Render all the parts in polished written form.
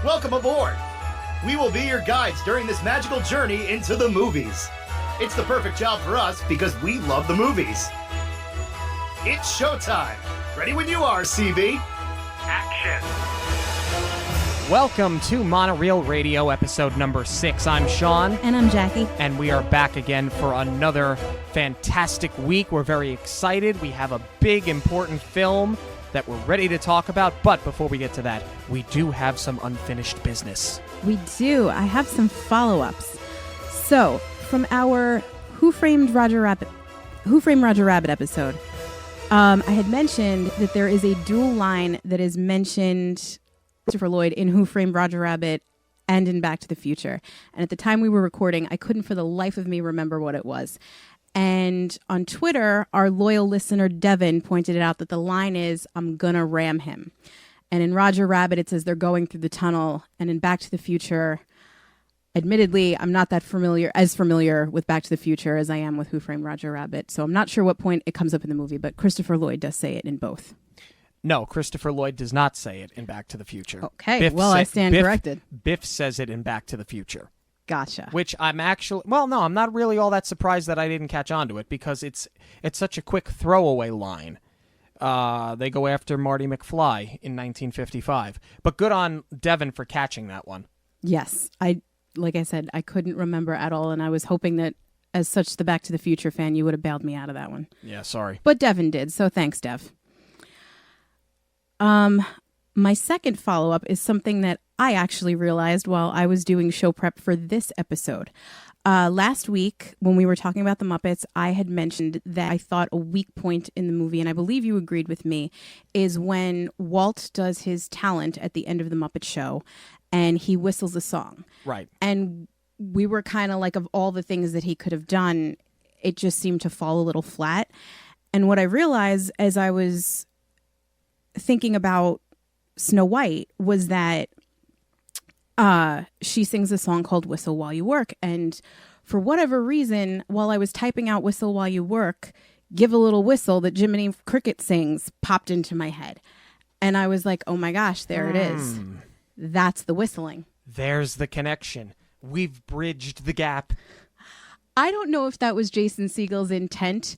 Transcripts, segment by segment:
Welcome aboard! We will be your guides during this magical journey into the movies. It's the perfect job for us because we love the movies. It's showtime. Ready when you are, CB. Action. Welcome to Monoreel Radio, episode number 6. I'm Sean. And I'm Jackie. And we are back again for another fantastic week. We're very excited. We have a big, important film that we're ready to talk about. But before we get to that, we do have some unfinished business. We do. I have some follow-ups. So, from our Who Framed Roger Rabbit episode, I had mentioned that there is a dual line that is mentioned Christopher Lloyd in Who Framed Roger Rabbit and in Back to the Future. And at the time we were recording, I couldn't for the life of me remember what it was. And on Twitter, our loyal listener, Devin, pointed it out that the line is, "I'm gonna ram him." And in Roger Rabbit, it says they're going through the tunnel. And in Back to the Future, admittedly, I'm not that familiar with Back to the Future as I am with Who Framed Roger Rabbit. So I'm not sure what point it comes up in the movie, but Christopher Lloyd does say it in both. No, Christopher Lloyd does not say it in Back to the Future. Okay, I stand corrected. Biff says it in Back to the Future. Gotcha. Which I'm not really all that surprised that I didn't catch on to it because it's such a quick throwaway line. They go after Marty McFly in 1955. But good on Devin for catching that one. Yes. Like I said, I couldn't remember at all, and I was hoping that as such the Back to the Future fan, you would have bailed me out of that one. Yeah, sorry. But Devin did, so thanks, Dev. My second follow-up is something that I actually realized while I was doing show prep for this episode. Last week, when we were talking about the Muppets, I had mentioned that I thought a weak point in the movie, and I believe you agreed with me, is when Walt does his talent at the end of the Muppet Show, and he whistles a song. Right. And we were kind of like, of all the things that he could have done, it just seemed to fall a little flat. And what I realized as I was thinking about Snow White was that she sings a song called Whistle While You Work. And for whatever reason, while I was typing out Whistle While You Work, Give a Little Whistle that Jiminy Cricket sings popped into my head. And I was like, oh my gosh, there it is. That's the whistling. There's the connection. We've bridged the gap. I don't know if that was Jason Segel's intent,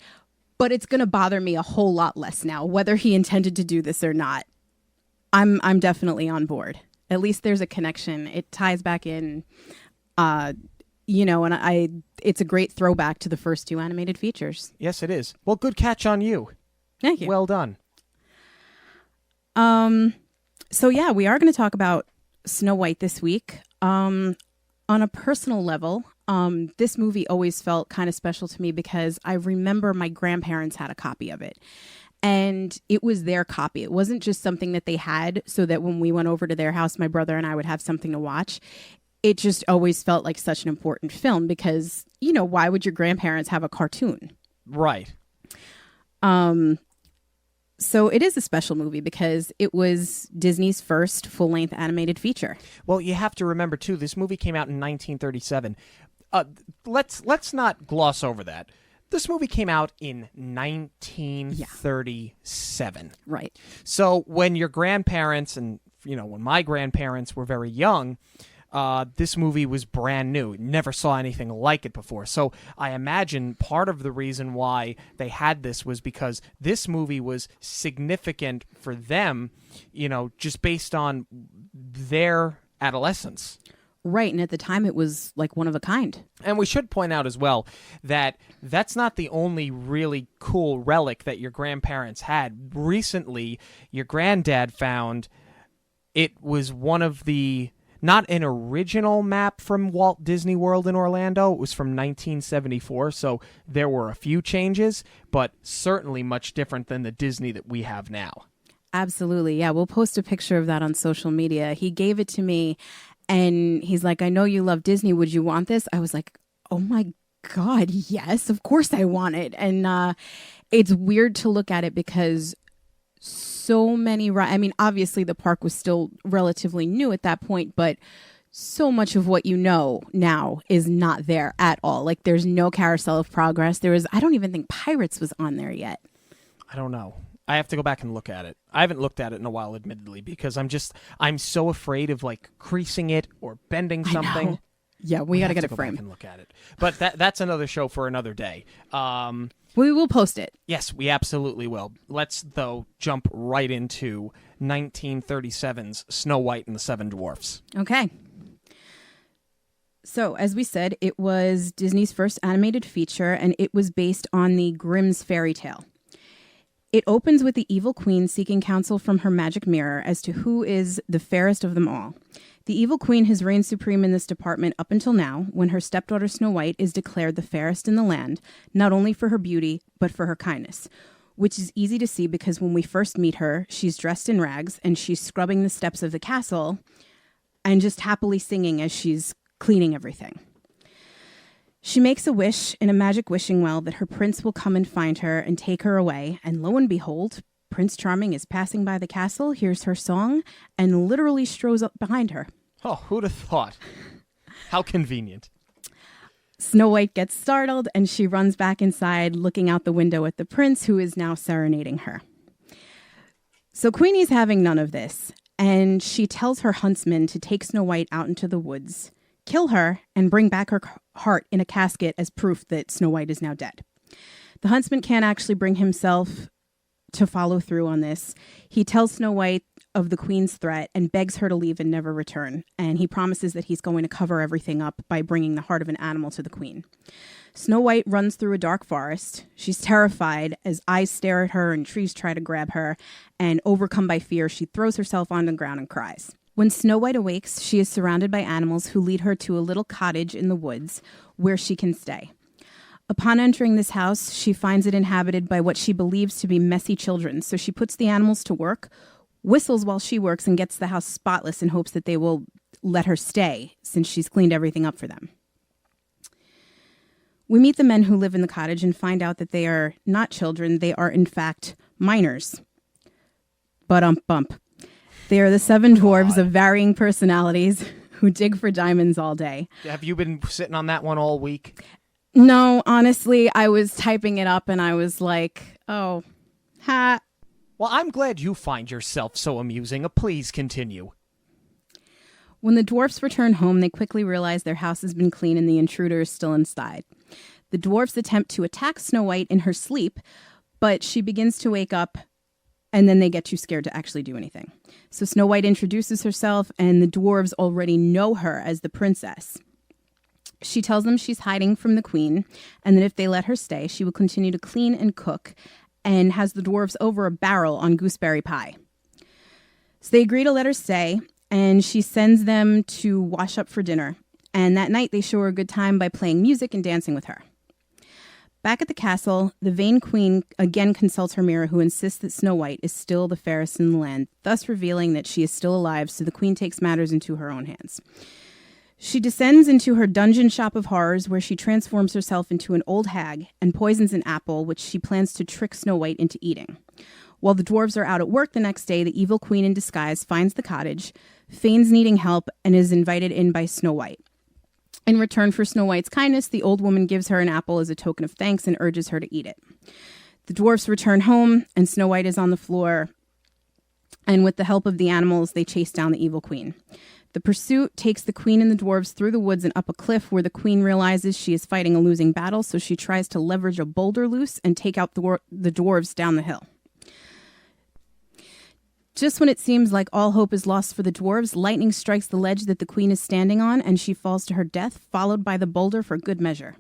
but it's going to bother me a whole lot less now, whether he intended to do this or not. I'm definitely on board. At least there's a connection. It ties back in, and it's a great throwback to the first two animated features. Yes, it is. Well, good catch on you. Thank you. Well done. So yeah, we are going to talk about Snow White this week. On a personal level, this movie always felt kind of special to me because I remember my grandparents had a copy of it. And it was their copy. It wasn't just something that they had so that when we went over to their house, my brother and I would have something to watch. It just always felt like such an important film because, why would your grandparents have a cartoon? Right. So it is a special movie because it was Disney's first full-length animated feature. Well, you have to remember, too, this movie came out in 1937. Let's not gloss over that. This movie came out in 1937. Right. So when your grandparents and, when my grandparents were very young, this movie was brand new. Never saw anything like it before. So I imagine part of the reason why they had this was because this movie was significant for them, just based on their adolescence. Right, and at the time it was like one of a kind. And we should point out as well that that's not the only really cool relic that your grandparents had. Recently, your granddad found it was one of the, not an original map from Walt Disney World in Orlando. It was from 1974, so there were a few changes, but certainly much different than the Disney that we have now. Absolutely, yeah. We'll post a picture of that on social media. He gave it to me. And he's like, I know you love Disney. Would you want this? I was like, oh my God, yes, of course I want it. And it's weird to look at it because so many, obviously the park was still relatively new at that point, but so much of what you know now is not there at all. Like there's no Carousel of Progress. I don't even think Pirates was on there yet. I don't know. I have to go back and look at it. I haven't looked at it in a while, admittedly, because I'm so afraid of like creasing it or bending something. I know. Yeah, we got to get it go framed. back and look at it. But that's another show for another day. We will post it. Yes, we absolutely will. Let's, though, jump right into 1937's Snow White and the Seven Dwarfs. Okay. So, as we said, it was Disney's first animated feature, and it was based on the Grimm's fairy tale. It opens with the evil queen seeking counsel from her magic mirror as to who is the fairest of them all. The evil queen has reigned supreme in this department up until now, when her stepdaughter Snow White is declared the fairest in the land, not only for her beauty, but for her kindness. Which is easy to see because when we first meet her, she's dressed in rags and she's scrubbing the steps of the castle and just happily singing as she's cleaning everything. She makes a wish in a magic wishing well that her prince will come and find her and take her away, and lo and behold, Prince Charming is passing by the castle, hears her song, and literally strolls up behind her. Oh, who'd have thought? How convenient. Snow White gets startled, and she runs back inside, looking out the window at the prince, who is now serenading her. So Queenie's having none of this, and she tells her huntsman to take Snow White out into the woods, kill her, and bring back her heart in a casket as proof that Snow White is now dead. The huntsman can't actually bring himself to follow through on this. He tells Snow White of the queen's threat and begs her to leave and never return. And he promises that he's going to cover everything up by bringing the heart of an animal to the queen. Snow White runs through a dark forest. She's terrified as eyes stare at her and trees try to grab her. And overcome by fear, she throws herself on the ground and cries. When Snow White awakes, she is surrounded by animals who lead her to a little cottage in the woods where she can stay. Upon entering this house, she finds it inhabited by what she believes to be messy children. So she puts the animals to work, whistles while she works, and gets the house spotless in hopes that they will let her stay since she's cleaned everything up for them. We meet the men who live in the cottage and find out that they are not children. They are, in fact, miners. Bump. They are the seven dwarves of varying personalities who dig for diamonds all day. Have you been sitting on that one all week? No, honestly, I was typing it up and I was like, oh, ha. Well, I'm glad you find yourself so amusing. Please continue. When the dwarfs return home, they quickly realize their house has been clean and the intruder is still inside. The dwarfs attempt to attack Snow White in her sleep, but she begins to wake up and then they get too scared to actually do anything. So Snow White introduces herself and the dwarves already know her as the princess. She tells them she's hiding from the queen and that if they let her stay, she will continue to clean and cook and has the dwarves over a barrel on gooseberry pie. So they agree to let her stay and she sends them to wash up for dinner. And that night they show her a good time by playing music and dancing with her. Back at the castle, the vain queen again consults her mirror, who insists that Snow White is still the fairest in the land, thus revealing that she is still alive, so the queen takes matters into her own hands. She descends into her dungeon shop of horrors, where she transforms herself into an old hag and poisons an apple, which she plans to trick Snow White into eating. While the dwarves are out at work the next day, the evil queen in disguise finds the cottage, feigns needing help, and is invited in by Snow White. In return for Snow White's kindness, the old woman gives her an apple as a token of thanks and urges her to eat it. The dwarfs return home, and Snow White is on the floor, and with the help of the animals, they chase down the evil queen. The pursuit takes the queen and the dwarves through the woods and up a cliff where the queen realizes she is fighting a losing battle, so she tries to leverage a boulder loose and take out the dwarves down the hill. Just when it seems like all hope is lost for the dwarves, lightning strikes the ledge that the queen is standing on, and she falls to her death, followed by the boulder for good measure.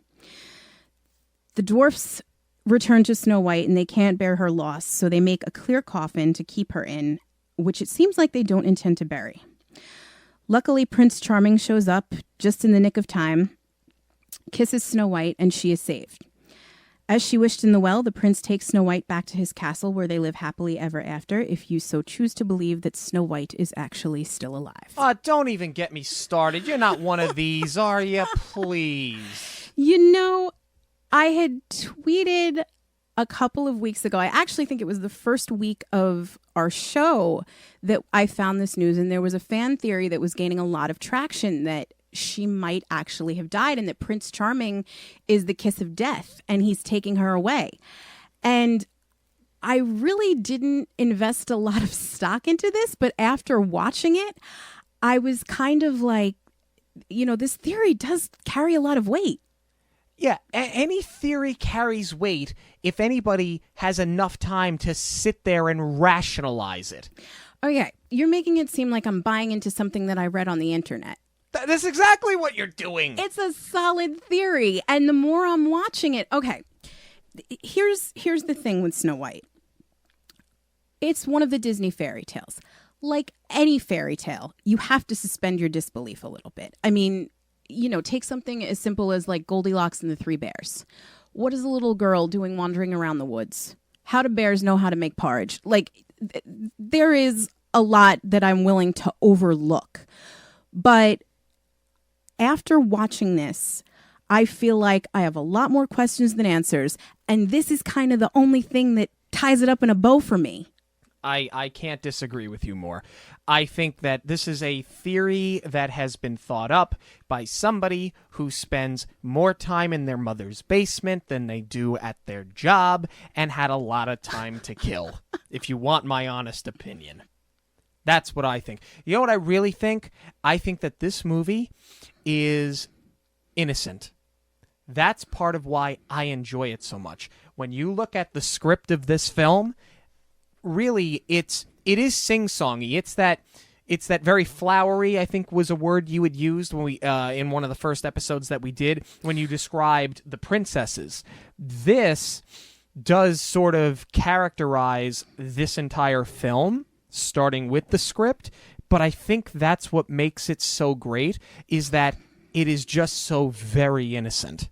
The dwarfs return to Snow White, and they can't bear her loss, so they make a clear coffin to keep her in, which it seems like they don't intend to bury. Luckily, Prince Charming shows up just in the nick of time, kisses Snow White, and she is saved. As she wished in the well, the prince takes Snow White back to his castle where they live happily ever after, if you so choose to believe that Snow White is actually still alive. Don't even get me started. You're not one of these, are you? Please. You know, I had tweeted a couple of weeks ago, I actually think it was the first week of our show, that I found this news, and there was a fan theory that was gaining a lot of traction that she might actually have died and that Prince Charming is the kiss of death and he's taking her away. And I really didn't invest a lot of stock into this, but after watching it, I was kind of like, this theory does carry a lot of weight. Yeah, any theory carries weight if anybody has enough time to sit there and rationalize it. Okay, you're making it seem like I'm buying into something that I read on the internet. That's exactly what you're doing. It's a solid theory, and the more I'm watching it, okay, here's the thing with Snow White. It's one of the Disney fairy tales. Like any fairy tale, you have to suspend your disbelief a little bit. I mean, take something as simple as like Goldilocks and the Three Bears. What is a little girl doing wandering around the woods? How do bears know how to make porridge? Like, there is a lot that I'm willing to overlook. But after watching this, I feel like I have a lot more questions than answers. And this is kind of the only thing that ties it up in a bow for me. I can't disagree with you more. I think that this is a theory that has been thought up by somebody who spends more time in their mother's basement than they do at their job and had a lot of time to kill, if you want my honest opinion. That's what I think. You know what I really think? I think that this movie is innocent. That's part of why I enjoy it so much. When you look at the script of this film, really, it is sing-songy. It's that very flowery, I think was a word you had used when we in one of the first episodes that we did when you described the princesses. This does sort of characterize this entire film, starting with the script, but I think that's what makes it so great, is that it is just so very innocent.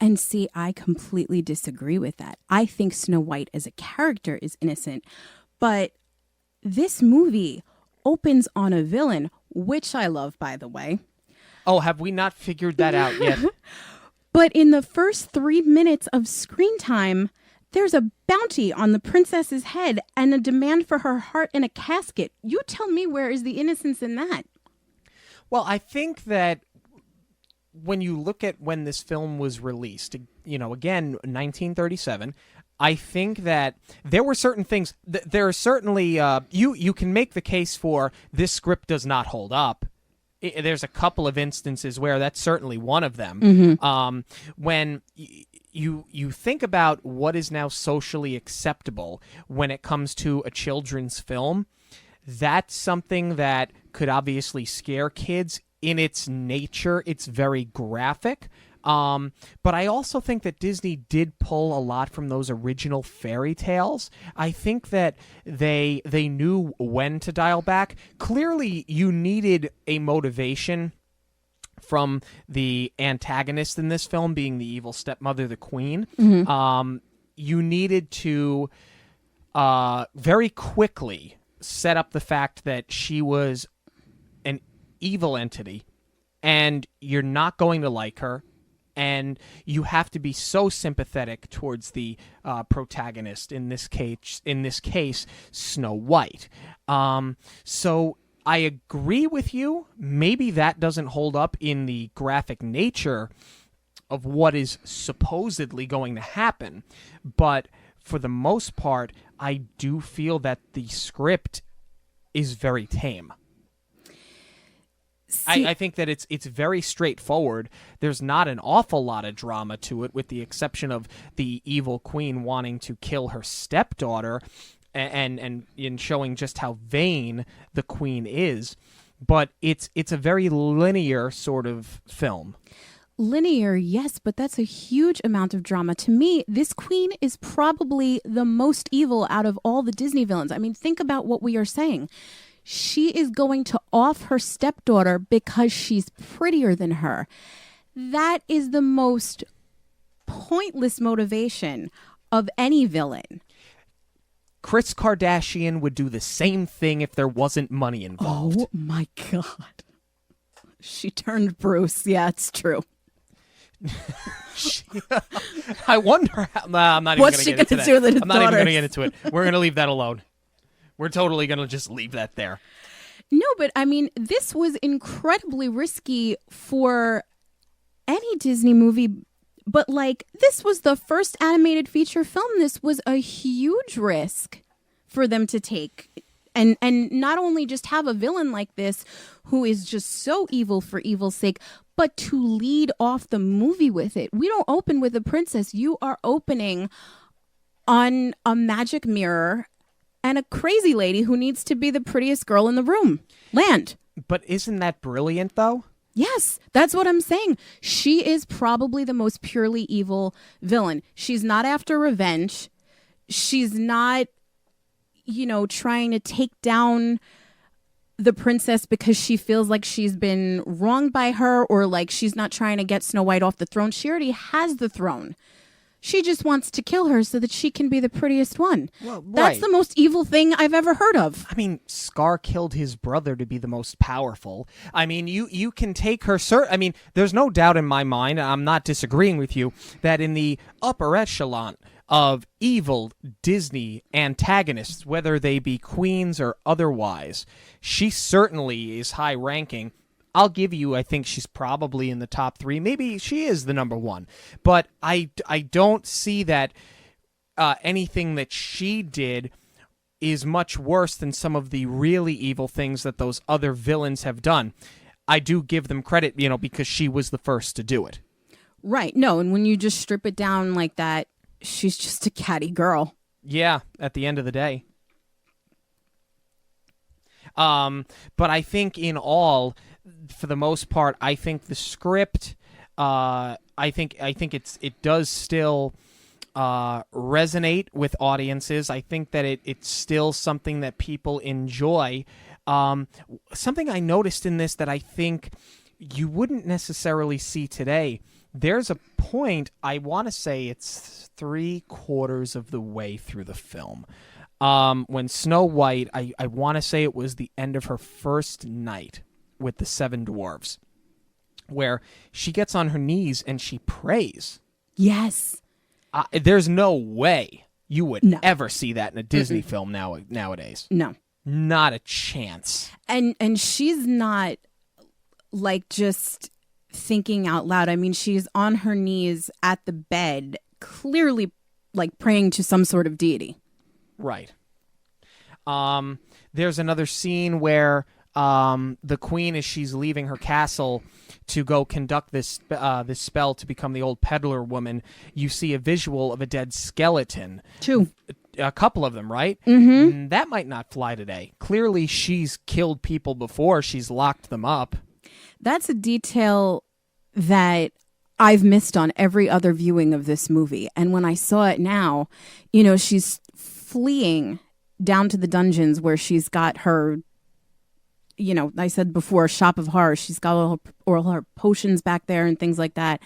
And see, I completely disagree with that. I think Snow White as a character is innocent, but this movie opens on a villain, which I love, by the way. Oh, have we not figured that out yet? But in the first 3 minutes of screen time, there's a bounty on the princess's head and a demand for her heart in a casket. You tell me, where is the innocence in that? Well, I think that when you look at when this film was released, again, 1937, I think that there were certain things. There are certainly you can make the case for this script does not hold up. There's a couple of instances where that's certainly one of them. Mm-hmm. When you think about what is now socially acceptable when it comes to a children's film, that's something that could obviously scare kids. In its nature, it's very graphic. But I also think that Disney did pull a lot from those original fairy tales. I think that they knew when to dial back. Clearly, you needed a motivation from the antagonist in this film, being the evil stepmother, the queen. Mm-hmm. You needed to very quickly set up the fact that she was an evil entity, and you're not going to like her, and you have to be so sympathetic towards the protagonist, in this case Snow White. So I agree with you. Maybe that doesn't hold up in the graphic nature of what is supposedly going to happen, but for the most part, I do feel that the script is very tame. I think that it's very straightforward. There's not an awful lot of drama to it, with the exception of the evil queen wanting to kill her stepdaughter and in showing just how vain the queen is. But it's a very linear sort of film. Linear, yes, but that's a huge amount of drama. To me, this queen is probably the most evil out of all the Disney villains. I mean, think about what we are saying. She is going to off her stepdaughter because she's prettier than her. That is the most pointless motivation of any villain. Kris Kardashian would do the same thing if there wasn't money involved. Oh my God. She turned Bruce. Yeah, it's true. I wonder how... Nah, I'm not even going to get into that. I'm not even going to get into it. We're going to leave that alone. We're totally going to just leave that there. No, but I mean, this was incredibly risky for any Disney movie But like, this was the first animated feature film. This was a huge risk for them to take. And not only just have a villain like this who is just so evil for evil's sake, but to lead off the movie with it. We don't open with a princess. You are opening on a magic mirror and a crazy lady who needs to be the prettiest girl in the room. Land. But isn't that brilliant, though? Yes, that's what I'm saying. She is probably the most purely evil villain. She's not after revenge. She's not, trying to take down the princess because she feels like she's been wronged by her, or like she's not trying to get Snow White off the throne. She already has the throne. She just wants to kill her so that she can be the prettiest one. Well, right. That's the most evil thing I've ever heard of. I mean, Scar killed his brother to be the most powerful. I mean, you can take her... there's no doubt in my mind, and I'm not disagreeing with you, that in the upper echelon of evil Disney antagonists, whether they be queens or otherwise, she certainly is high-ranking. I'll give you, I think she's probably in the top 3. Maybe she is the number 1. But I don't see that anything that she did is much worse than some of the really evil things that those other villains have done. I do give them credit, because she was the first to do it. Right. No, and when you just strip it down like that, she's just a catty girl. Yeah, at the end of the day. But I think in all... for the most part, I think the script, I think it does still resonate with audiences. I think that it's still something that people enjoy. Something I noticed in this that I think you wouldn't necessarily see today. There's a point, I want to say it's 3/4 of the way through the film. When Snow White, I want to say it was the end of her first night with the 7 dwarves, where she gets on her knees and she prays. Yes. There's no way you would ever see that in a Disney film nowadays. No. Not a chance. And she's not like just thinking out loud. I mean, she's on her knees at the bed, clearly like praying to some sort of deity. Right. There's another scene where the queen, as she's leaving her castle to go conduct this spell to become the old peddler woman, you see a visual of a dead skeleton. 2. A couple of them, right? Mm-hmm. That might not fly today. Clearly, she's killed people before. She's locked them up. That's a detail that I've missed on every other viewing of this movie. And when I saw it now, she's fleeing down to the dungeons where she's got her... I said before, shop of horrors. She's got all her potions back there and things like that.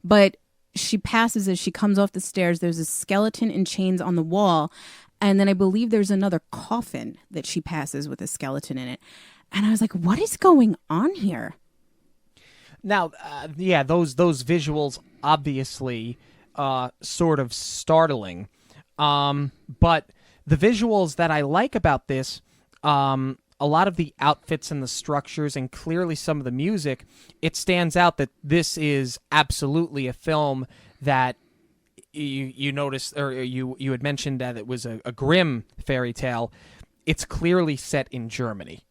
But she passes as she comes off the stairs. There's a skeleton in chains on the wall. And then I believe there's another coffin that she passes with a skeleton in it. And I was like, what is going on here? Now, those visuals obviously sort of startling. But the visuals that I like about this... a lot of the outfits and the structures and clearly some of the music, it stands out that this is absolutely a film that you noticed, or you had mentioned that it was a Grimm fairy tale. It's clearly set in Germany.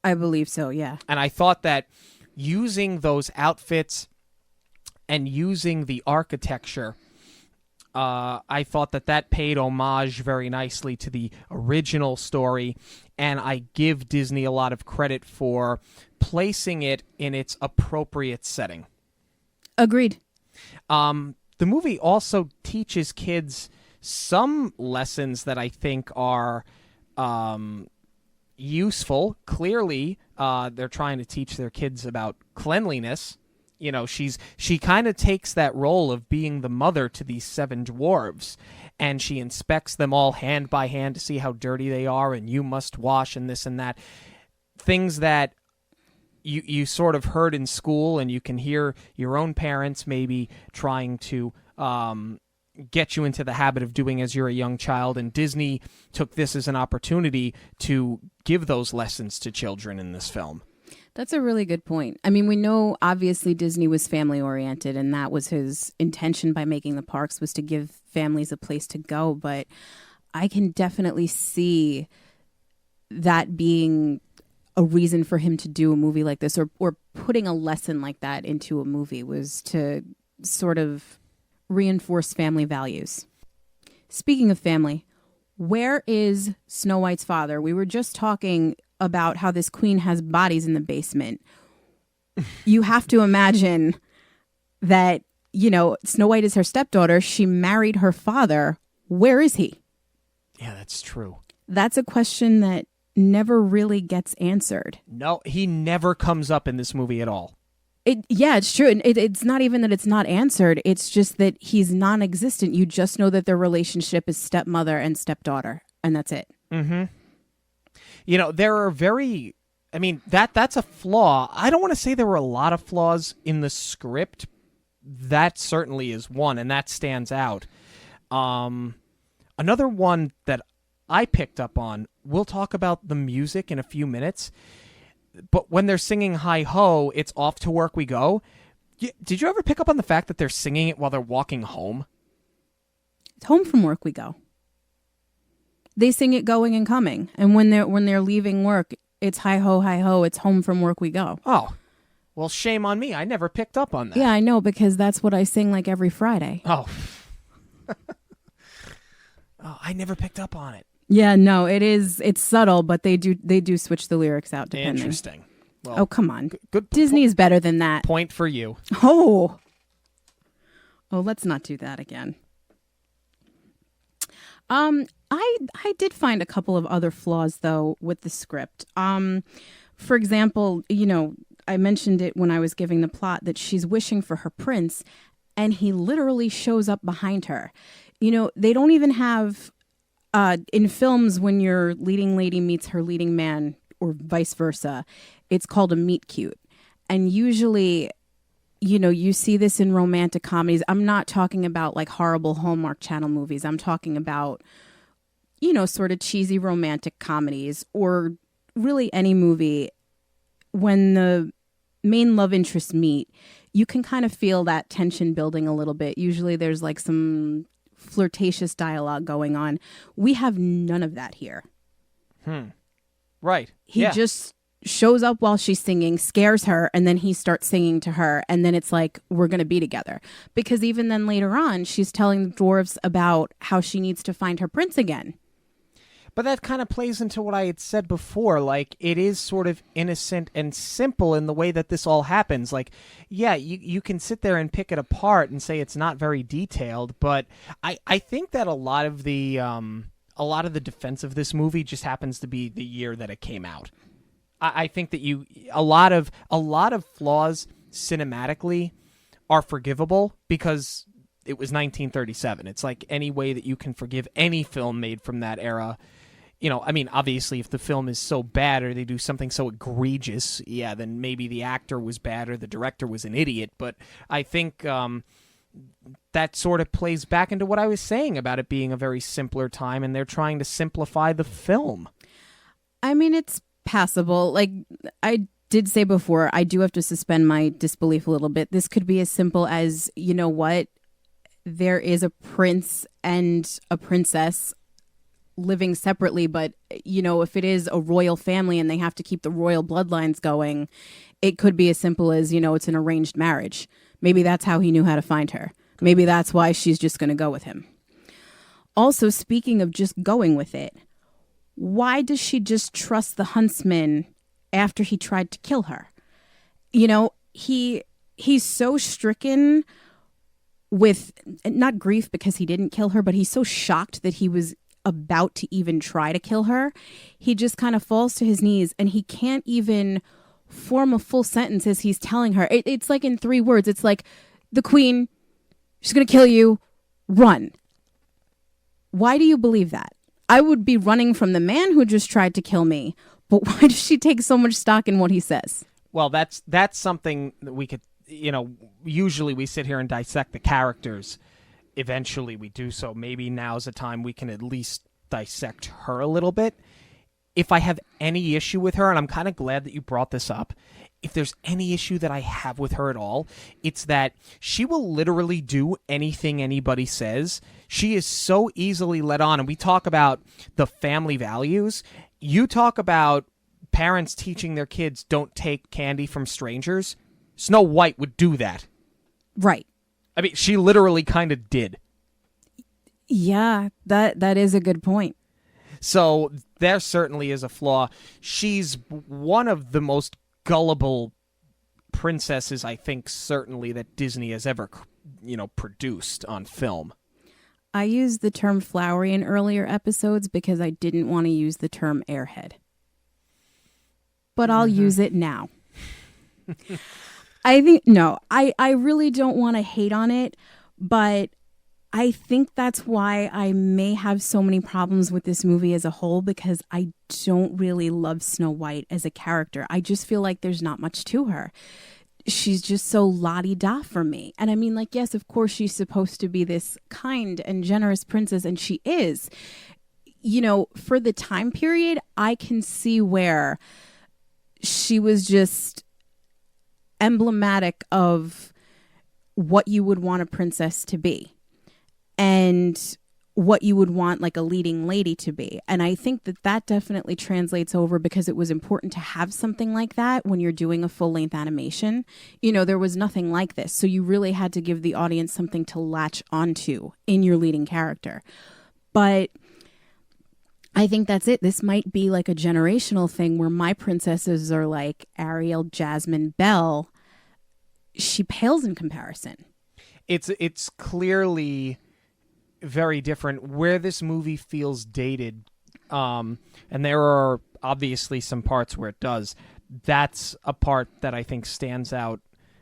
I believe so, yeah. And I thought that using those outfits and using the architecture, I thought that paid homage very nicely to the original story, and I give Disney a lot of credit for placing it in its appropriate setting. Agreed. The movie also teaches kids some lessons that I think are useful. Clearly, they're trying to teach their kids about cleanliness. She kind of takes that role of being the mother to these 7 dwarves, and she inspects them all hand by hand to see how dirty they are, and you must wash and this and that. Things that you sort of heard in school, and you can hear your own parents maybe trying to get you into the habit of doing as you're a young child, and Disney took this as an opportunity to give those lessons to children in this film. That's a really good point. I mean, we know obviously Disney was family oriented, and that was his intention by making the parks, was to give families a place to go. But I can definitely see that being a reason for him to do a movie like this, or putting a lesson like that into a movie, was to sort of reinforce family values. Speaking of family, where is Snow White's father? We were just talking about how this queen has bodies in the basement. You have to imagine that, you know, Snow White is her stepdaughter. She married her father. Where is he? Yeah, that's true. That's a question that never really gets answered. No, he never comes up in this movie at all. Yeah, it's true. And it's not even that it's not answered. It's just that he's non-existent. You just know that their relationship is stepmother and stepdaughter, and that's it. Mm-hmm. You know, there are that's a flaw. I don't want to say there were a lot of flaws in the script. That certainly is one, and that stands out. Another one that I picked up on, we'll talk about the music in a few minutes, but when they're singing Hi-Ho, it's Off to Work We Go. Did you ever pick up on the fact that they're singing it while they're walking home? It's Home from Work We Go. They sing it going and coming, and when they're leaving work, it's Hi-Ho, Hi-Ho, it's Home from Work We Go. Oh, well, shame on me. I never picked up on that. Yeah, I know, because that's what I sing like every Friday. Oh. Oh, I never picked up on it. Yeah, no, it's subtle, but they do switch the lyrics out depending. Interesting. Well, oh, come on. Good. Disney's better than that. Point for you. Oh, let's not do that again. I did find a couple of other flaws though with the script. For example, you know, I mentioned it when I was giving the plot that she's wishing for her prince, and he literally shows up behind her. You know, they don't even have in films when your leading lady meets her leading man, or vice versa, it's called a meet cute. And usually, you know, you see this in romantic comedies. I'm not talking about like horrible Hallmark Channel movies. I'm talking about, you know, sort of cheesy romantic comedies, or really any movie. When the main love interests meet, you can kind of feel that tension building a little bit. Usually there's like some flirtatious dialogue going on. We have none of that here. Right. He just shows up while she's singing, scares her, and then he starts singing to her, and then it's like, we're going to be together. Because even then later on, she's telling the dwarves about how she needs to find her prince again. But that kind of plays into what I had said before. Like, it is sort of innocent and simple in the way that this all happens. Like, yeah, you can sit there and pick it apart and say it's not very detailed, but I think that a lot of the defense of this movie just happens to be the year that it came out. I think that a lot of flaws cinematically are forgivable because it was 1937. It's like any way that you can forgive any film made from that era. You know, I mean, obviously, if the film is so bad or they do something so egregious, yeah, then maybe the actor was bad or the director was an idiot. But I think that sort of plays back into what I was saying about it being a very simpler time, and they're trying to simplify the film. I mean, it's passable. Like I did say before, I do have to suspend my disbelief a little bit. This could be as simple as, you know what? There is a prince and a princess living separately, but, you know, if it is a royal family and they have to keep the royal bloodlines going, it could be as simple as, you know, it's an arranged marriage. Maybe that's how he knew how to find her. Maybe that's why she's just going to go with him. Also, speaking of just going with it, why does she just trust the huntsman after he tried to kill her? You know, he's so stricken with, not grief because he didn't kill her, but he's so shocked that he was about to even try to kill her. He just kind of falls to his knees, and he can't even form a full sentence as he's telling her. It's like in 3 words. It's like, the queen, she's going to kill you, run. Why do you believe that? I would be running from the man who just tried to kill me, but why does she take so much stock in what he says? Well, that's something that we could, you know, usually we sit here and dissect the characters. Eventually we do so. Maybe now's the time we can at least dissect her a little bit. if I have any issue with her, and I'm kind of glad that you brought this up, if there's any issue that I have with her at all, it's that she will literally do anything anybody says. She is so easily led on. And we talk about the family values. You talk about parents teaching their kids don't take candy from strangers. Snow White would do that. Right. I mean, she literally kind of did. Yeah, that is a good point. So there certainly is a flaw. She's one of the most gullible princesses, I think, certainly that Disney has ever, produced on film. I used the term flowery in earlier episodes because I didn't want to use the term airhead. But I'll use it now. I really don't want to hate on it, but I think that's why I may have so many problems with this movie as a whole, because I don't really love Snow White as a character. I just feel like there's not much to her. She's just so la-di-da for me. And I mean, like, yes, of course, she's supposed to be this kind and generous princess, and she is. For the time period, I can see where she was just emblematic of what you would want a princess to be. And what you would want like a leading lady to be. And I think that definitely translates over because it was important to have something like that when you're doing a full-length animation. There was nothing like this. So you really had to give the audience something to latch onto in your leading character. But I think that's it. This might be like a generational thing where my princesses are like Ariel, Jasmine, Belle. She pales in comparison. It's clearly very different. Where this movie feels dated, and there are obviously some parts where it does, that's a part that I think stands out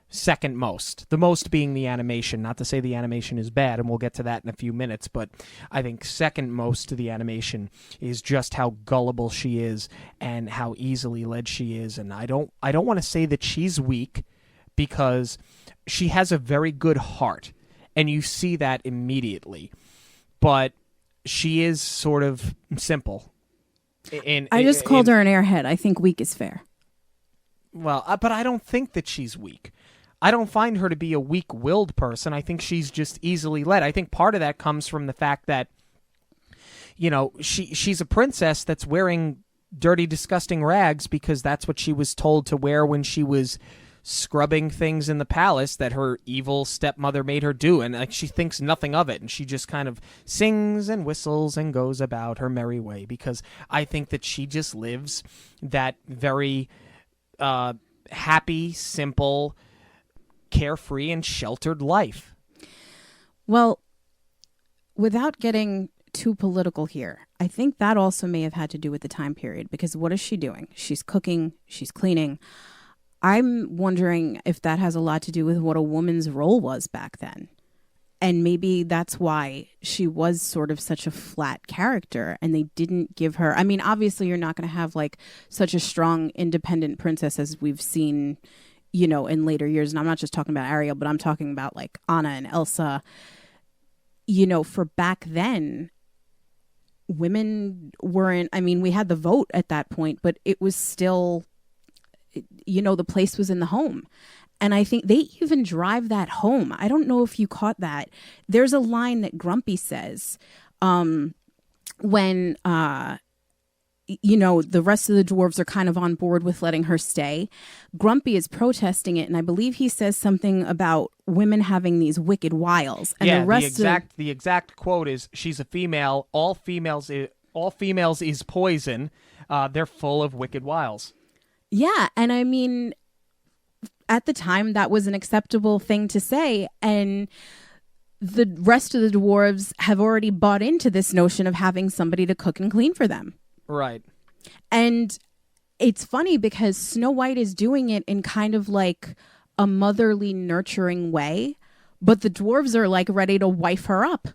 second most. The most being the animation. Not to say the animation is bad, and we'll get to that in a few minutes, but I think second most to the animation is just how gullible she is and how easily led she is. And I don't want to say that she's weak, because she has a very good heart, and you see that immediately. But she is sort of simple. I just called her an airhead. I think weak is fair. Well, but I don't think that she's weak. I don't find her to be a weak-willed person. I think she's just easily led. I think part of that comes from the fact that, she's a princess that's wearing dirty, disgusting rags because that's what she was told to wear when she was scrubbing things in the palace that her evil stepmother made her do, and she thinks nothing of it, and she just kind of sings and whistles and goes about her merry way, because I think that she just lives that very happy, simple, carefree, and sheltered life. Well, without getting too political here, I think that also may have had to do with the time period, because what is she doing? She's cooking, she's cleaning. I'm wondering if that has a lot to do with what a woman's role was back then. And maybe that's why she was sort of such a flat character, and they didn't give her... I mean, obviously you're not going to have like such a strong independent princess as we've seen, in later years. And I'm not just talking about Ariel, but I'm talking about like Anna and Elsa. For back then, women weren't... I mean, we had the vote at that point, but it was still... the place was in the home. And I think they even drive that home. I don't know if you caught that. There's a line that Grumpy says when, the rest of the dwarves are kind of on board with letting her stay. Grumpy is protesting it. And I believe he says something about women having these wicked wiles. And the exact quote is, she's a female. All females is poison. They're full of wicked wiles. Yeah, and I mean, at the time, that was an acceptable thing to say, and the rest of the dwarves have already bought into this notion of having somebody to cook and clean for them. Right. And it's funny because Snow White is doing it in kind of like a motherly, nurturing way, but the dwarves are like ready to wife her up.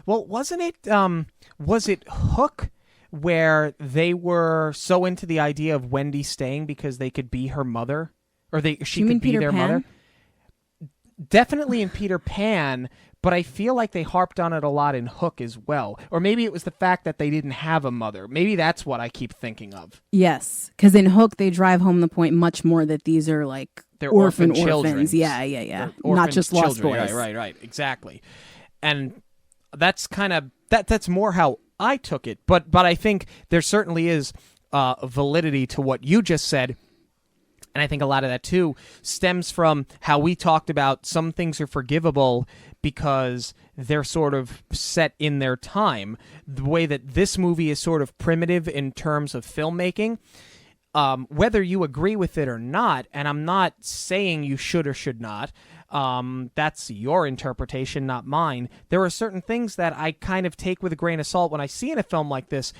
Well, was it Hook, where they were so into the idea of Wendy staying because they could be her mother, or she could be their mother? Definitely in Peter Pan, but I feel like they harped on it a lot in Hook as well. Or maybe it was the fact that they didn't have a mother. Maybe that's what I keep thinking of. Yes, because in Hook, they drive home the point much more that these are like They're orphans. children. Yeah. Not just lost children. boys. Right. Exactly. And that's kind of that's more how I took it. But I think there certainly is validity to what you just said. And I think a lot of that, too, stems from how we talked about some things are forgivable because they're sort of set in their time. The way that this movie is sort of primitive in terms of filmmaking, whether you agree with it or not, and I'm not saying you should or should not, that's your interpretation, not mine. There are certain things that I kind of take with a grain of salt when I see in a film like this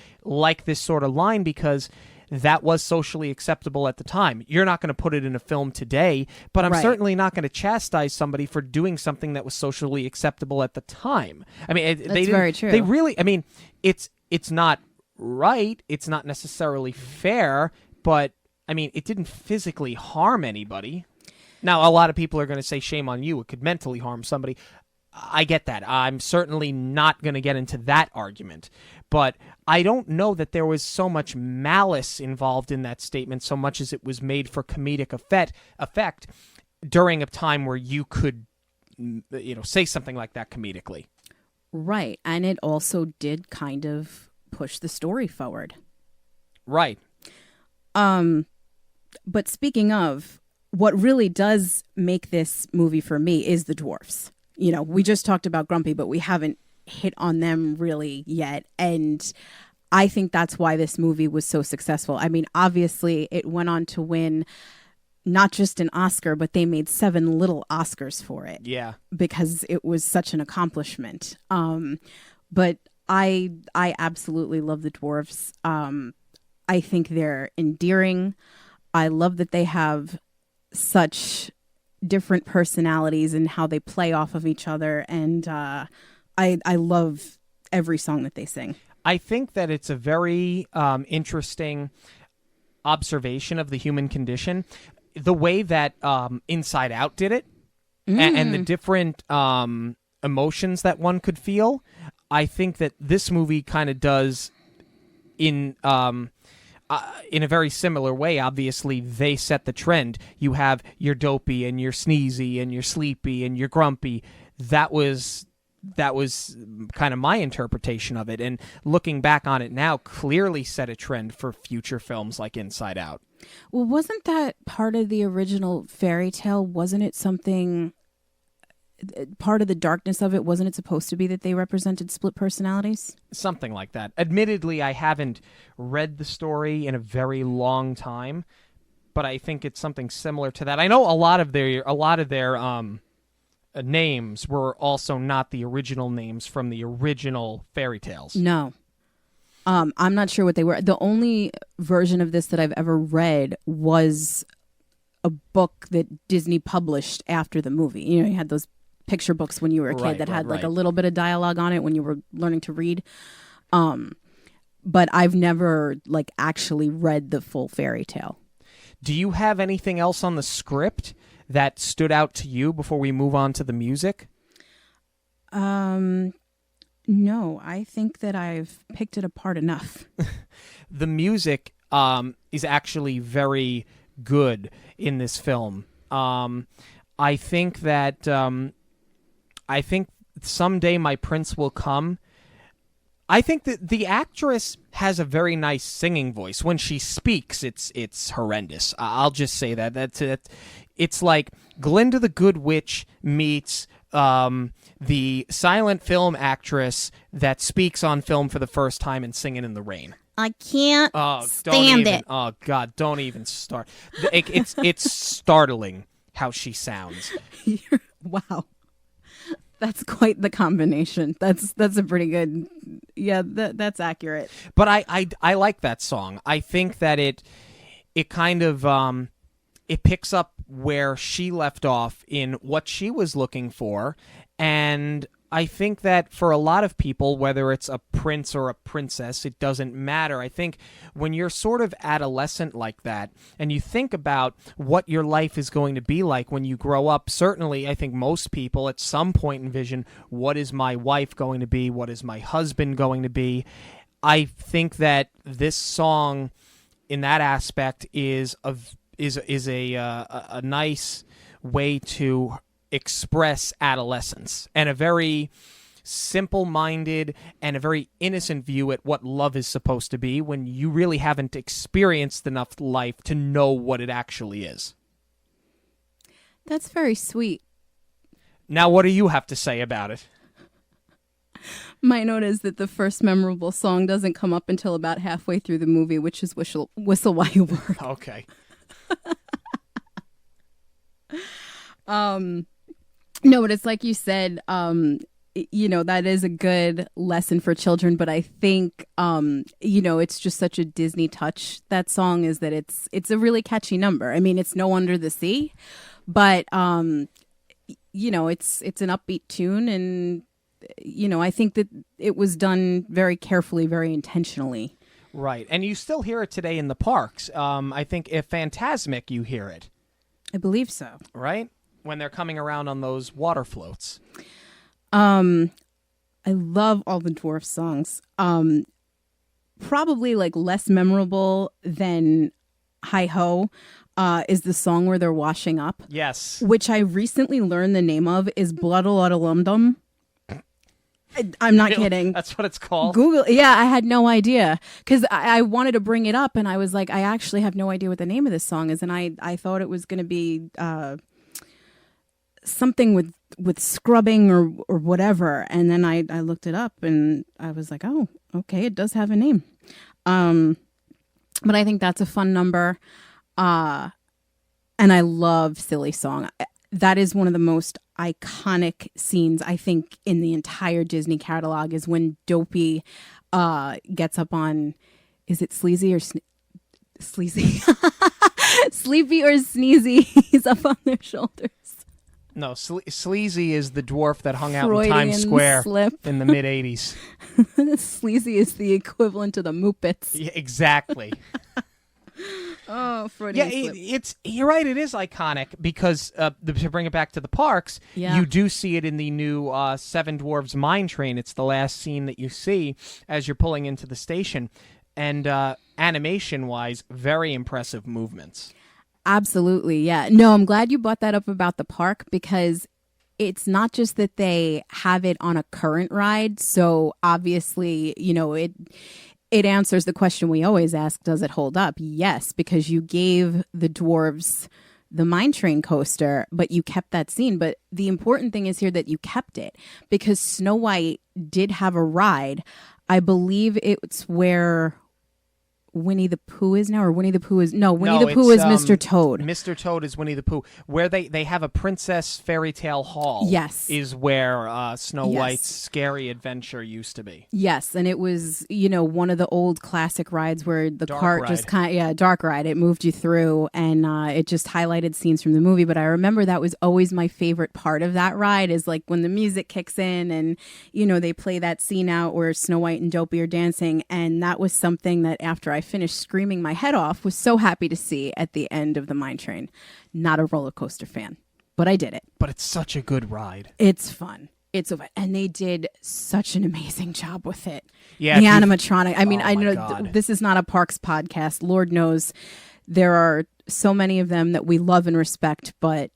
sort of line, because that was socially acceptable at the time. You're not going to put it in a film today, but I'm certainly not going to chastise somebody for doing something that was socially acceptable at the time. I mean, That's very true. They really, I mean, it's not right. It's not necessarily fair, but I mean, it didn't physically harm anybody. Now, a lot of people are going to say, shame on you. It could mentally harm somebody. I get that. I'm certainly not going to get into that argument. But I don't know that there was so much malice involved in that statement, so much as it was made for comedic effect during a time where you could, say something like that comedically. Right. And it also did kind of push the story forward. Right. But speaking of, what really does make this movie for me is the Dwarfs. We just talked about Grumpy, but we haven't hit on them really yet. And I think that's why this movie was so successful. I mean, obviously, it went on to win not just an Oscar, but they made 7 little Oscars for it. Yeah. Because it was such an accomplishment. But I absolutely love the Dwarfs. I think they're endearing. I love that they have such different personalities and how they play off of each other, and I love every song that they sing. I think that it's a very interesting observation of the human condition, the way that Inside Out did it, and the different emotions that one could feel. I think that this movie kind of does in a very similar way. Obviously, they set the trend. You have your dopey and your sneezy and your sleepy and your grumpy. That was kind of my interpretation of it. And looking back on it now, clearly set a trend for future films like Inside Out. Well, wasn't that part of the original fairy tale? Wasn't it something... part of the darkness of it, wasn't it supposed to be that they represented split personalities? Something like that. Admittedly, I haven't read the story in a very long time, but I think it's something similar to that. I know a lot of their names were also not the original names from the original fairy tales. No. I'm not sure what they were. The only version of this that I've ever read was a book that Disney published after the movie. You had those picture books when you were a kid that had like a little bit of dialogue on it when you were learning to read. But I've never actually read the full fairy tale. Do you have anything else on the script that stood out to you before we move on to the music? No, I think that I've picked it apart enough. The music is actually very good in this film. I think that Someday My Prince Will Come. I think that the actress has a very nice singing voice. When she speaks, it's horrendous. I'll just say that. It's like Glinda the Good Witch meets the silent film actress that speaks on film for the first time and Singing in the Rain. I can't stand it. Oh, God, don't even start. It's startling how she sounds. Wow. That's quite the combination. That's a pretty good... Yeah, that's accurate. But I like that song. I think that it kind of... it picks up where she left off in what she was looking for, and I think that for a lot of people, whether it's a prince or a princess, it doesn't matter. I think when you're sort of adolescent like that, and you think about what your life is going to be like when you grow up, certainly I think most people at some point envision, what is my wife going to be? What is my husband going to be? I think that this song, in that aspect, is a nice way to express adolescence and a very simple-minded and a very innocent view at what love is supposed to be when you really haven't experienced enough life to know what it actually is. That's very sweet. Now, what do you have to say about it? My note is that the first memorable song doesn't come up until about halfway through the movie, which is Whistle While You Work. Okay. No, but it's like you said, that is a good lesson for children. But I think, it's just such a Disney touch. That song is that it's a really catchy number. I mean, it's No Under the Sea, but, it's an upbeat tune. And, I think that it was done very carefully, very intentionally. Right. And you still hear it today in the parks. I think if Fantasmic, you hear it. I believe so. Right? When they're coming around on those water floats. I love all the Dwarf songs. Probably like less memorable than Hi Ho is the song where they're washing up. Yes. Which I recently learned the name of is Bloodaludalumdum. I'm not kidding. That's what it's called? Google. Yeah, I had no idea. Because I wanted to bring it up and I was like, I actually have no idea what the name of this song is. And I thought it was going to be something with scrubbing or whatever. And then I looked it up and I was like, oh, okay, it does have a name. But I think that's a fun number. And I love Silly Song. That is one of the most iconic scenes, I think, in the entire Disney catalog is when Dopey gets up on, is it Sleazy or Sleazy? Sleepy or Sneezy. He's up on their shoulders. No, Sleazy is the dwarf that hung out Freudian in Times Square slip. in the mid-'80s. Sleazy is the equivalent to the Muppets. Yeah, exactly. Oh, Freudian slip. You're right, it is iconic because, to bring it back to the parks, you do see it in the new Seven Dwarfs Mine Train. It's the last scene that you see as you're pulling into the station. And animation-wise, very impressive movements. Absolutely, yeah. No, I'm glad you brought that up about the park because it's not just that they have it on a current ride. So obviously, it answers the question we always ask, does it hold up? Yes, because you gave the dwarves the mine train coaster, but you kept that scene. But the important thing is here that you kept it because Snow White did have a ride. I believe it's where Winnie the Pooh is now, or Winnie the Pooh is... No, Winnie the Pooh is Mr. Toad. Mr. Toad is Winnie the Pooh. Where they have a Princess Fairy Tale Hall. Yes. Is where Snow White's Scary Adventure used to be. Yes, and it was, one of the old classic rides where the Dark cart ride. just dark ride. It moved you through, and it just highlighted scenes from the movie. But I remember that was always my favorite part of that ride is like when the music kicks in and, they play that scene out where Snow White and Dopey are dancing. And that was something that after I finished screaming my head off, was so happy to see at the end of the mine train. Not a roller coaster fan, but I did it. But it's such a good ride. It's fun. And they did such an amazing job with it. Yeah, the animatronic. I mean, Oh I my know God. This is not a parks podcast. Lord knows there are so many of them that we love and respect, but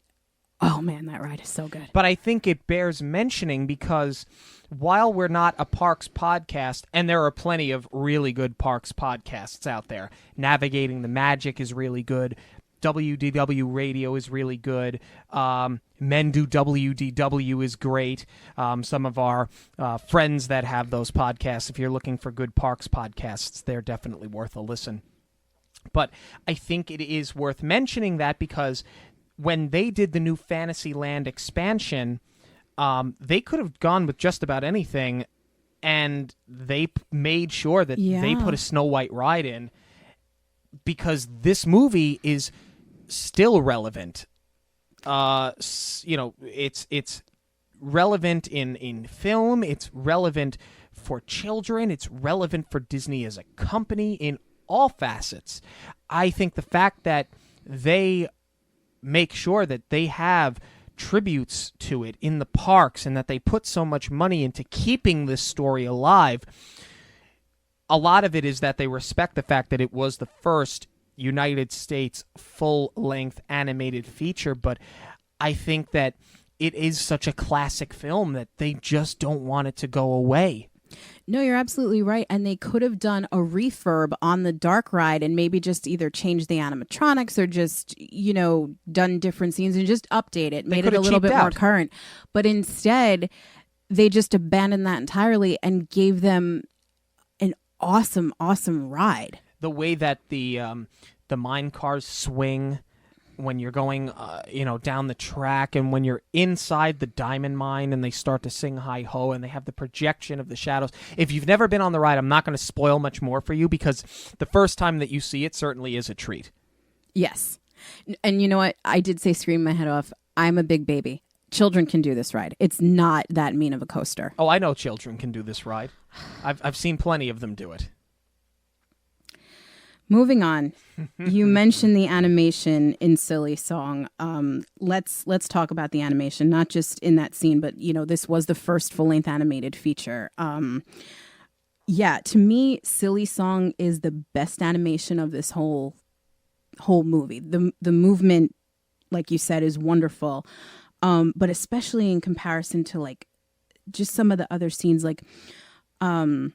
oh man, that ride is so good. But I think it bears mentioning because while we're not a parks podcast, and there are plenty of really good parks podcasts out there, Navigating the Magic is really good, WDW Radio is really good, Men Do WDW is great. Some of our friends that have those podcasts, if you're looking for good parks podcasts, they're definitely worth a listen. But I think it is worth mentioning that because when they did the new Fantasyland expansion, they could have gone with just about anything, and they made sure that they put a Snow White ride in because this movie is still relevant. It's relevant in film. It's relevant for children. It's relevant for Disney as a company in all facets. I think the fact that they make sure that they have tributes to it in the parks and that they put so much money into keeping this story alive, a lot of it is that they respect the fact that it was the first United States full-length animated feature, but I think that it is such a classic film that they just don't want it to go away. No, you're absolutely right. And they could have done a refurb on the dark ride and maybe just either changed the animatronics or just, done different scenes and just update it, made it a little bit more current. But instead, they just abandoned that entirely and gave them an awesome, awesome ride. The way that the mine cars swing when you're going, down the track, and when you're inside the diamond mine and they start to sing hi-ho and they have the projection of the shadows. If you've never been on the ride, I'm not going to spoil much more for you because the first time that you see it certainly is a treat. Yes. And you know what? I did say scream my head off. I'm a big baby. Children can do this ride. It's not that mean of a coaster. Oh, I know children can do this ride. I've seen plenty of them do it. Moving on, you mentioned the animation in Silly Song. Let's talk about the animation, not just in that scene, but this was the first full-length animated feature. To me, Silly Song is the best animation of this whole movie. The movement, like you said, is wonderful, but especially in comparison to like just some of the other scenes. Like, to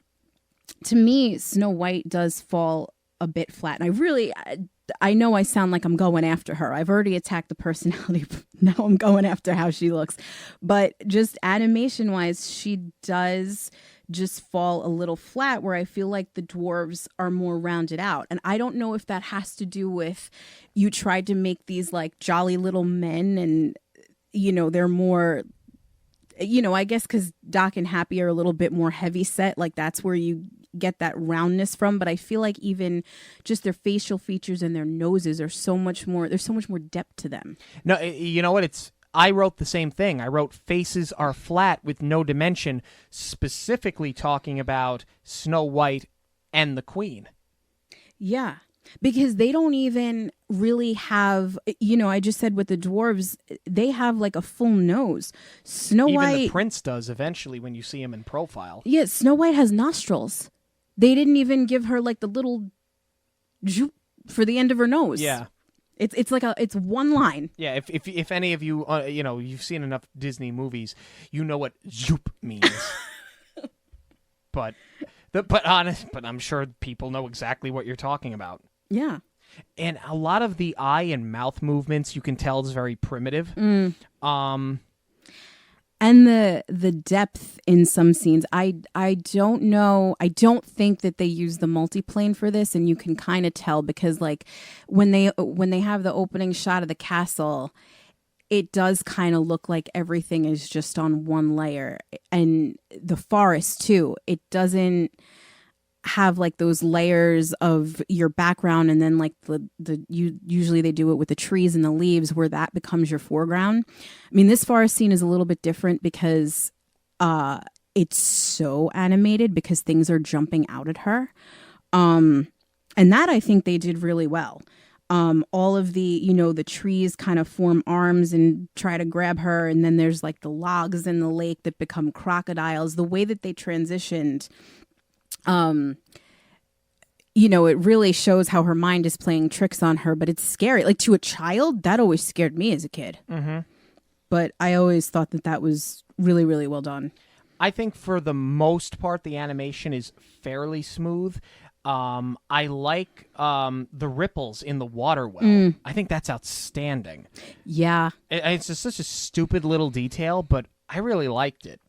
me, Snow White does fall a bit flat. And I know I sound like I'm going after her. I've already attacked the personality. Now I'm going after how she looks. But just animation wise, she does just fall a little flat, where I feel like the dwarves are more rounded out. And I don't know if that has to do with you tried to make these like jolly little men and, they're more, I guess because Doc and Happy are a little bit more heavy set. Like that's where you get that roundness from, but I feel like even just their facial features and their noses are there's so much more depth to them. No, you know what? I wrote the same thing. I wrote faces are flat with no dimension, specifically talking about Snow White and the Queen. Yeah. Because they don't even really have, I just said with the dwarves, they have like a full nose. Even the prince does eventually when you see him in profile. Yeah, Snow White has nostrils. They didn't even give her like the little zoop for the end of her nose. Yeah. It's one line. Yeah, if any of you, you've seen enough Disney movies, you know what zoop means. But I'm sure people know exactly what you're talking about. Yeah. And a lot of the eye and mouth movements you can tell is very primitive. And the depth in some scenes, I don't know. I don't think that they use the multiplane for this, and you can kind of tell because like when they have the opening shot of the castle, it does kind of look like everything is just on one layer, and the forest too. It doesn't have like those layers of your background and then like usually they do it with the trees and the leaves where that becomes your foreground. I mean, this forest scene is a little bit different because it's so animated because things are jumping out at her. And that I think they did really well. All of the, the trees kind of form arms and try to grab her. And then there's like the logs in the lake that become crocodiles. The way that they transitioned, it really shows how her mind is playing tricks on her, but it's scary. Like to a child, that always scared me as a kid. Mm-hmm. But I always thought that was really, really well done. I think for the most part, the animation is fairly smooth. I like the ripples in the water well. I think that's outstanding. Yeah. It's just such a stupid little detail, but I really liked it.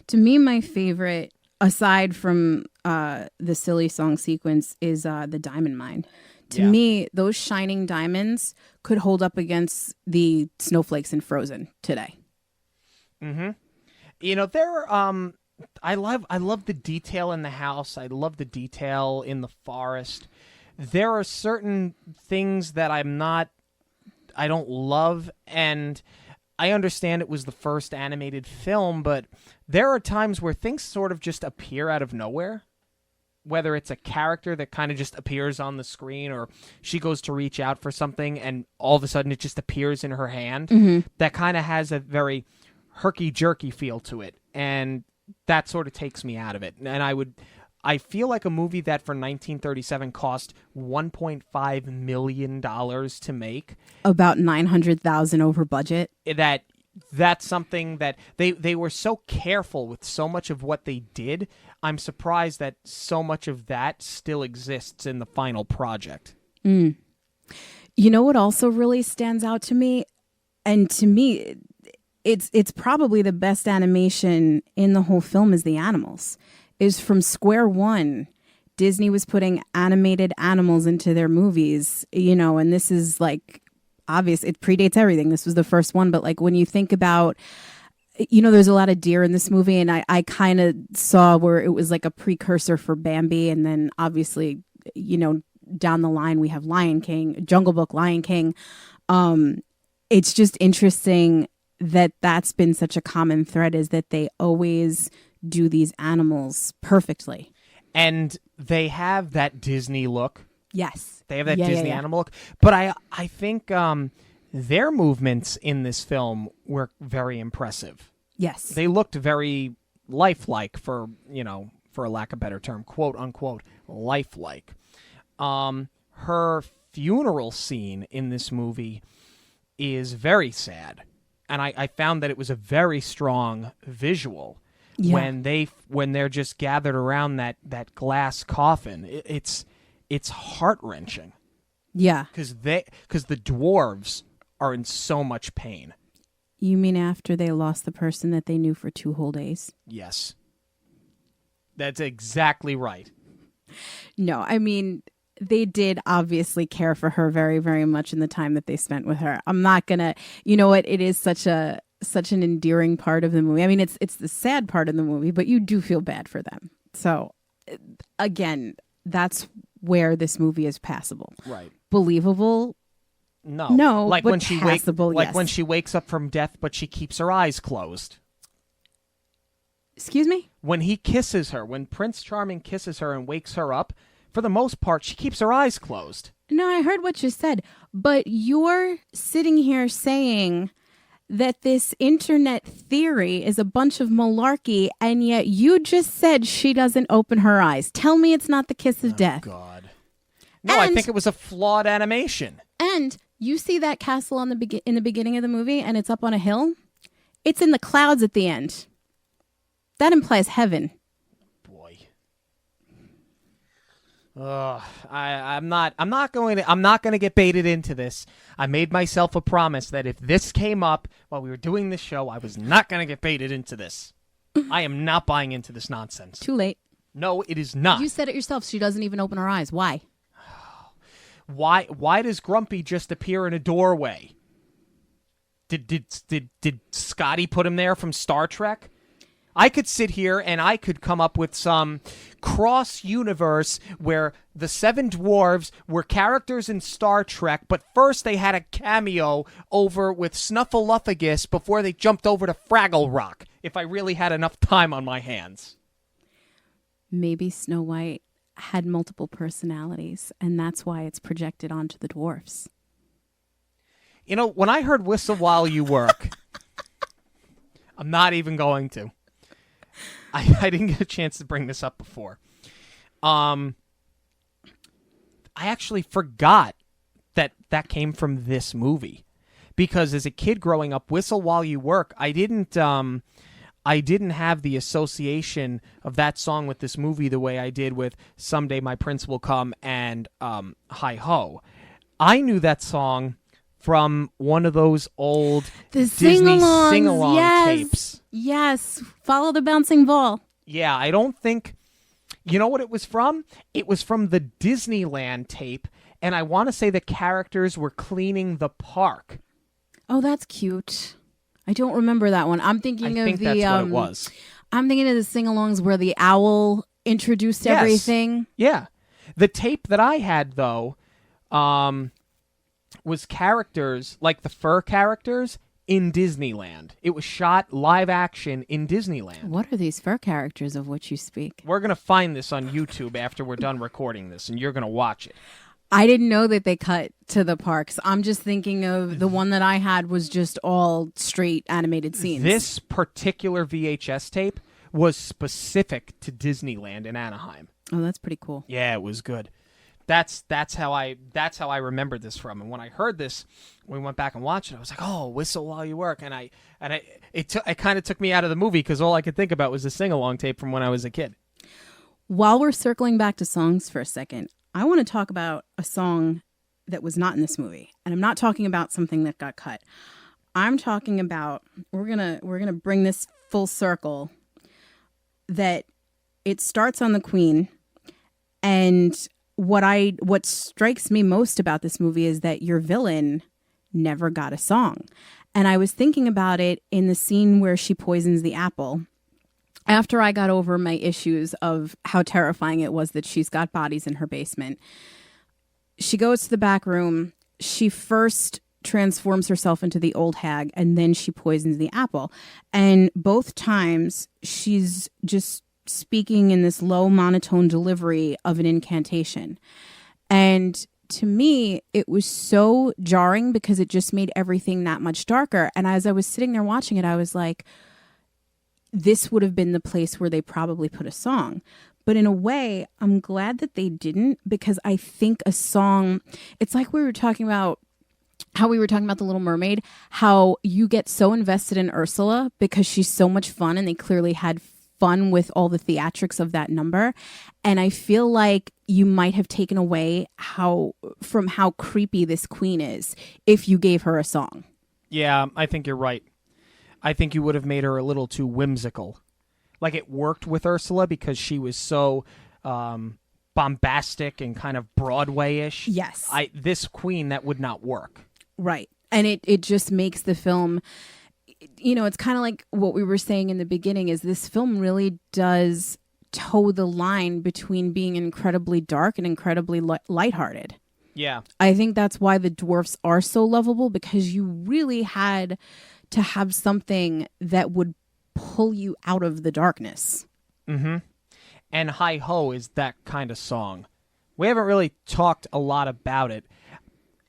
To me, my favorite, aside from the Silly Song sequence, is the diamond mine. To me, those shining diamonds could hold up against the snowflakes in Frozen today. Mm-hmm. I love the detail in the house. I love the detail in the forest. There are certain things that I don't love, and I understand it was the first animated film, but there are times where things sort of just appear out of nowhere. Whether it's a character that kind of just appears on the screen, or she goes to reach out for something and all of a sudden it just appears in her hand, that kind of has a very herky-jerky feel to it. And that sort of takes me out of it. And I feel like a movie that for 1937 cost $1.5 million to make. About $900,000 over budget. That's something that they were so careful with so much of what they did. I'm surprised that so much of that still exists in the final project. You know what also really stands out to me? And to me, it's probably the best animation in the whole film is the animals. Is from square one, Disney was putting animated animals into their movies, and this is like obvious. It predates everything. This was the first one. But like when you think about, there's a lot of deer in this movie, and I kind of saw where it was like a precursor for Bambi. And then obviously, down the line, we have Lion King, Jungle Book, Lion King. It's just interesting that that's been such a common thread, is that they always do these animals perfectly. And they have that Disney look. Yes. They have that Disney animal look. But I think their movements in this film were very impressive. Yes. They looked very lifelike, for a lack of a better term, quote unquote, lifelike. Her funeral scene in this movie is very sad. And I found that it was a very strong visual. Yeah. When they're just gathered around that glass coffin. It's heart-wrenching. Yeah. Because the dwarves are in so much pain. You mean after they lost the person that they knew for 2 whole days? Yes. That's exactly right. No, I mean, they did obviously care for her very, very much in the time that they spent with her. I'm not going to, it is such an endearing part of the movie. I mean, it's the sad part of the movie, but you do feel bad for them. So, again, that's where this movie is passable. Right. Believable? No. Like but when she passable, yes. when she wakes up from death, but she keeps her eyes closed. Excuse me? When he kisses her, when Prince Charming kisses her and wakes her up, for the most part, she keeps her eyes closed. No, I heard what you said, but you're sitting here saying that this internet theory is a bunch of malarkey, and yet you just said she doesn't open her eyes. Tell me it's not the kiss of death. God. No, I think it was a flawed animation. And you see that castle in the beginning of the movie, and it's up on a hill? It's in the clouds at the end. That implies heaven. Boy. I'm not going to get baited into this. I made myself a promise that if this came up while we were doing this show, I was not going to get baited into this. I am not buying into this nonsense. Too late. No, it is not. You said it yourself. She doesn't even open her eyes. Why? Why does Grumpy just appear in a doorway? Did Scotty put him there from Star Trek? I could sit here and I could come up with some cross-universe where the 7 dwarves were characters in Star Trek, but first they had a cameo over with Snuffleupagus before they jumped over to Fraggle Rock, if I really had enough time on my hands. Maybe Snow White had multiple personalities, and that's why it's projected onto the dwarfs. When I heard Whistle While You Work, I'm not even going to. I didn't get a chance to bring this up before. I actually forgot that came from this movie, because as a kid growing up, Whistle While You Work, I didn't have the association of that song with this movie the way I did with Someday My Prince Will Come and Hi Ho. I knew that song from one of those old Disney sing-along tapes. Yes, Follow the Bouncing Ball. Yeah, I don't think... You know what it was from? It was from the Disneyland tape, and I want to say the characters were cleaning the park. Oh, that's cute. I don't remember that one. I'm thinking I think that's what it was. I'm thinking of the sing-alongs where the owl introduced everything. Yeah. The tape that I had, though, was characters, like the fur characters, in Disneyland. It was shot live action in Disneyland. What are these fur characters of which you speak? We're going to find this on YouTube after we're done recording this, and you're going to watch it. I didn't know that they cut to the parks. I'm just thinking of the one that I had was just all straight animated scenes. This particular VHS tape was specific to Disneyland in Anaheim. Oh, that's pretty cool. Yeah, it was good. That's how I remembered this from. And when I heard this, we went back and watched it. I was like, "Oh, Whistle While You Work," and it kind of took me out of the movie because all I could think about was the sing-along tape from when I was a kid. While we're circling back to songs for a second, I want to talk about a song that was not in this movie, and I'm not talking about something that got cut. I'm talking about we're gonna bring this full circle. That it starts on the Queen, and what strikes me most about this movie is that your villain never got a song. And I was thinking about it in the scene where she poisons the apple. After I got over my issues of how terrifying it was that she's got bodies in her basement, she goes to the back room. She first transforms herself into the old hag, and then she poisons the apple. And both times she's just speaking in this low monotone delivery of an incantation. And to me, it was so jarring because it just made everything that much darker. And as I was sitting there watching it, I was like, this would have been the place where they probably put a song. But in a way, I'm glad that they didn't, because I think a song, it's like we were talking about how we were talking about The Little Mermaid, how you get so invested in Ursula because she's so much fun, and they clearly had fun with all the theatrics of that number. And I feel like you might have taken away how creepy this queen is if you gave her a song. Yeah, I think you're right. I think you would have made her a little too whimsical. Like, it worked with Ursula because she was so bombastic and kind of Broadway-ish. Yes. This queen, that would not work. Right. And it just makes the film, you know, it's kind of like what we were saying in the beginning, is this film really does toe the line between being incredibly dark and incredibly lighthearted. Yeah. I think that's why the dwarfs are so lovable, because you really had to have something that would pull you out of the darkness. Mm-hmm. And Hi Ho is that kind of song. We haven't really talked a lot about it.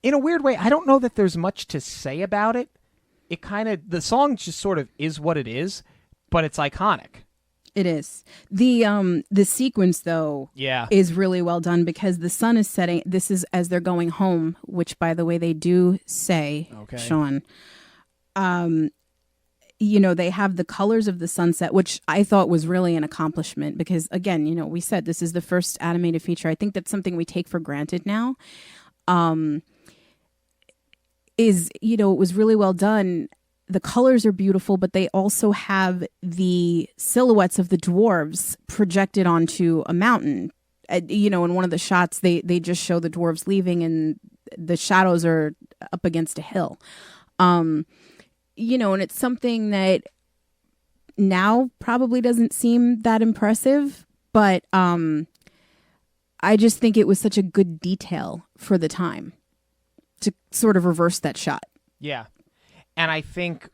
In a weird way, I don't know that there's much to say about it. The song just sort of is what it is, but it's iconic. It is. The sequence, though, is really well done, because the sun is setting. This is as they're going home, which, by the way, they do say, Sean. You know, they have the colors of the sunset, which I thought was really an accomplishment, because, again, you know, we said this is the first animated feature. I think that's something we take for granted now. It was really well done. The colors are beautiful, but they also have the silhouettes of the dwarves projected onto a mountain. In one of the shots, they just show the dwarves leaving, and the shadows are up against a hill. And it's something that now probably doesn't seem that impressive, but I just think it was such a good detail for the time to sort of reverse that shot. Yeah. And I think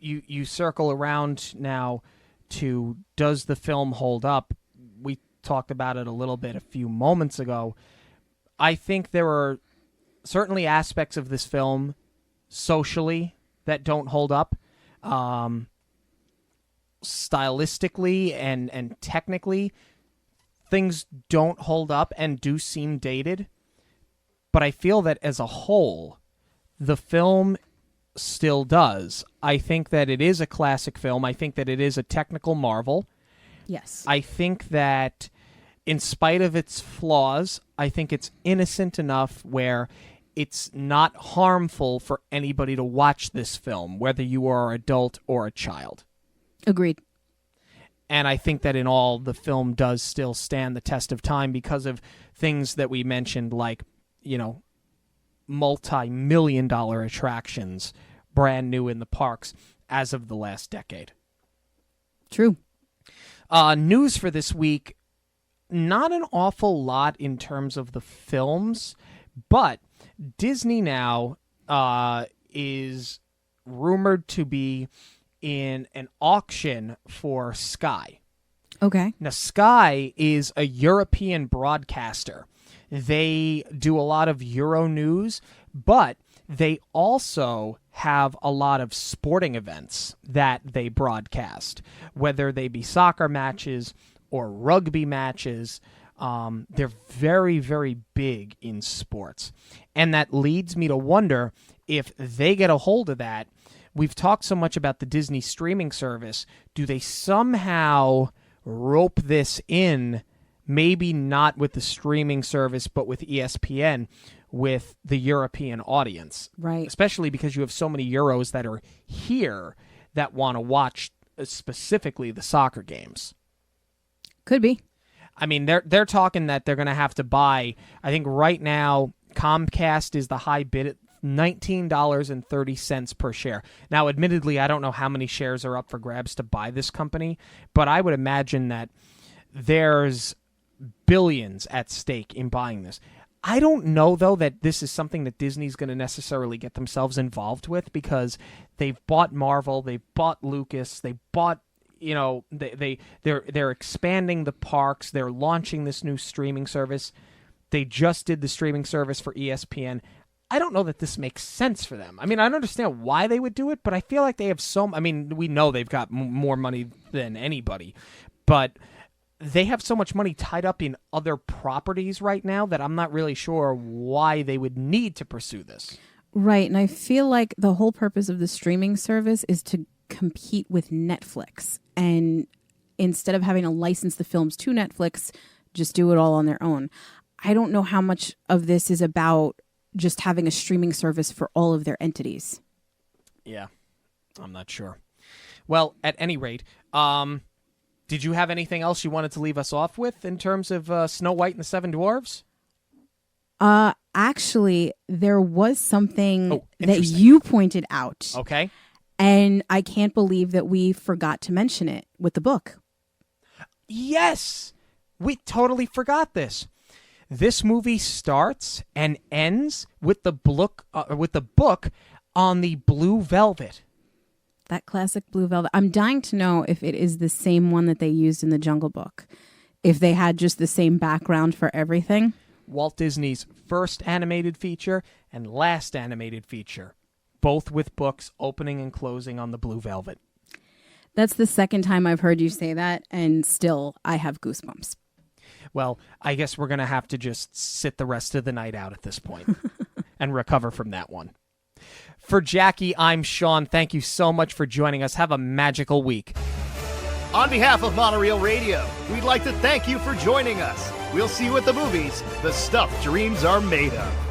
you circle around now to, does the film hold up? We talked about it a little bit a few moments ago. I think there are certainly aspects of this film socially that don't hold up. Stylistically and technically, things don't hold up and do seem dated. But I feel that as a whole, the film still does. I think that it is a classic film. I think that it is a technical marvel. Yes. I think that in spite of its flaws, I think it's innocent enough where it's not harmful for anybody to watch this film, whether you are an adult or a child. Agreed. And I think that in all, the film does still stand the test of time because of things that we mentioned, like, multi-million-dollar attractions, brand new in the parks as of the last decade. True. News for this week, not an awful lot in terms of the films, but Disney now is rumored to be in an auction for Sky. Okay. Now, Sky is a European broadcaster. They do a lot of Euro news, but they also have a lot of sporting events that they broadcast, whether they be soccer matches or rugby matches. They're very, very big in sports. And that leads me to wonder if they get a hold of that. We've talked so much about the Disney streaming service. Do they somehow rope this in, maybe not with the streaming service, but with ESPN, with the European audience? Right. Especially because you have so many Euros that are here that want to watch specifically the soccer games. Could be. I mean, they're talking that they're going to have to buy, I think right now, Comcast is the high bid at $19.30 per share. Now, admittedly, I don't know how many shares are up for grabs to buy this company, but I would imagine that there's billions at stake in buying this. I don't know, though, that this is something that Disney's going to necessarily get themselves involved with, because they've bought Marvel, they've bought Lucas, they bought, they're expanding the parks, they're launching this new streaming service. They just did the streaming service for ESPN. I don't know that this makes sense for them. I mean, I don't understand why they would do it, but I feel like they have we know they've got more money than anybody, but they have so much money tied up in other properties right now that I'm not really sure why they would need to pursue this. Right, and I feel like the whole purpose of the streaming service is to compete with Netflix, and instead of having to license the films to Netflix, just do it all on their own. I don't know how much of this is about just having a streaming service for all of their entities. Yeah, I'm not sure. Well, at any rate, did you have anything else you wanted to leave us off with in terms of Snow White and the Seven Dwarfs? Actually, there was something that you pointed out. Okay. And I can't believe that we forgot to mention it with the book. Yes! We totally forgot this. This movie starts and ends with the book on the blue velvet. That classic blue velvet. I'm dying to know if it is the same one that they used in the Jungle Book. If they had just the same background for everything. Walt Disney's first animated feature and last animated feature, both with books opening and closing on the blue velvet. That's the second time I've heard you say that, and still I have goosebumps. Well, I guess we're going to have to just sit the rest of the night out at this point and recover from that one. For Jackie, I'm Sean. Thank you so much for joining us. Have a magical week. On behalf of Monoreel Radio, we'd like to thank you for joining us. We'll see you at the movies, the stuff dreams are made of.